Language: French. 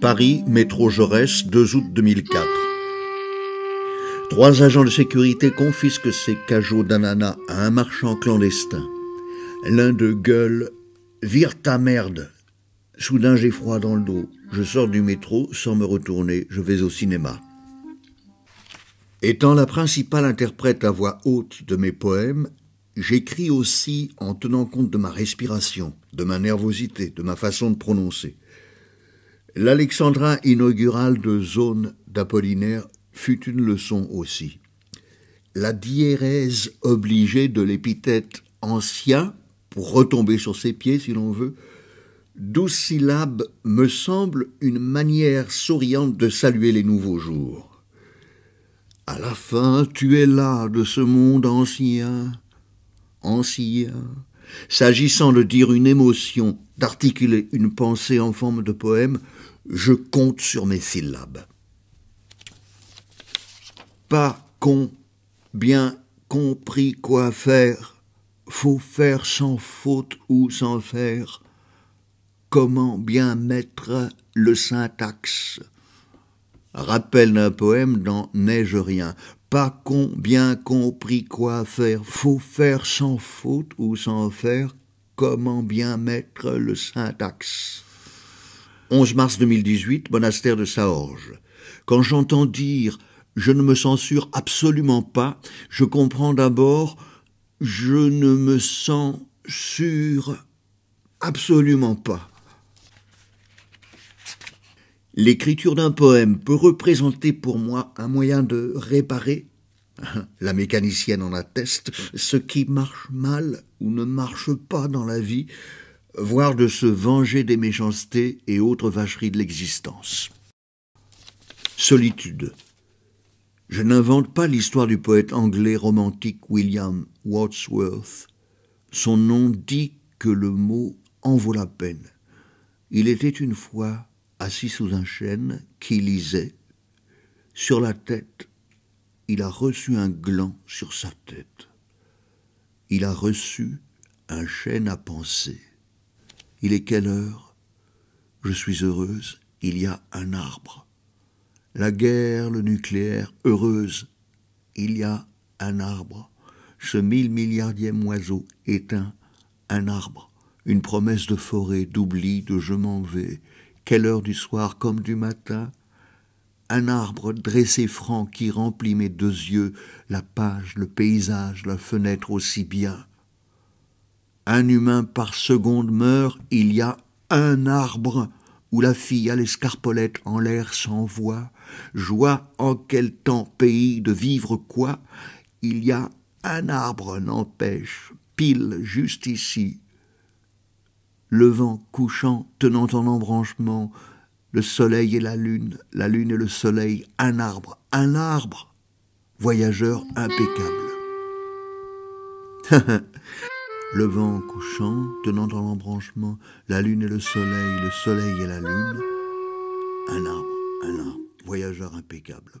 Paris, métro Jaurès, 2 août 2004. 3 agents de sécurité confisquent ces cajots d'ananas à un marchand clandestin. L'un d'eux gueule « Vire ta merde !» Soudain j'ai froid dans le dos. Je sors du métro sans me retourner, je vais au cinéma. Étant la principale interprète à voix haute de mes poèmes, j'écris aussi en tenant compte de ma respiration, de ma nervosité, de ma façon de prononcer. L'alexandrin inaugural de Zone d'Apollinaire fut une leçon aussi. La diérèse obligée de l'épithète ancien, pour retomber sur ses pieds si l'on veut, 12 syllabes me semble une manière souriante de saluer les nouveaux jours. À la fin, tu es là de ce monde ancien, S'agissant de dire une émotion, d'articuler une pensée en forme de poème, je compte sur mes syllabes. Pas con, bien compris quoi faire, faut faire sans faute ou sans faire. Comment bien mettre le syntaxe? Rappel d'un poème dans N'ai-je rien. Pas con, bien compris quoi faire. Faut faire sans faute ou sans faire. Comment bien mettre le syntaxe? 11 mars 2018, monastère de Saorge. Quand j'entends dire « je ne me censure absolument pas », je comprends d'abord « je ne me sens sûr absolument pas ». L'écriture d'un poème peut représenter pour moi un moyen de réparer, la mécanicienne en atteste, ce qui marche mal ou ne marche pas dans la vie, voire de se venger des méchancetés et autres vacheries de l'existence. Solitude. Je n'invente pas l'histoire du poète anglais romantique William Wordsworth. Son nom dit que le mot en vaut la peine. Il était une fois assis sous un chêne qui lisait. Sur la tête, il a reçu un gland sur sa tête. Il a reçu un chêne à penser. Il est quelle heure? Je suis heureuse, il y a un arbre. La guerre, le nucléaire, heureuse, il y a un arbre. Ce 1000 milliardième oiseau éteint, un arbre. Une promesse de forêt, d'oubli, de je m'en vais. Quelle heure du soir comme du matin? Un arbre dressé franc qui remplit mes 2 yeux, la page, le paysage, la fenêtre aussi bien. Un humain par seconde meurt, il y a un arbre où la fille à l'escarpolette en l'air s'envoie. Joie en quel temps, pays, de vivre quoi? Il y a un arbre n'empêche, pile juste ici. Le vent couchant, tenant en embranchement, le soleil et la lune et le soleil, un arbre, voyageur impeccable. Le vent couchant, tenant en embranchement, la lune et le soleil et la lune, un arbre, voyageur impeccable.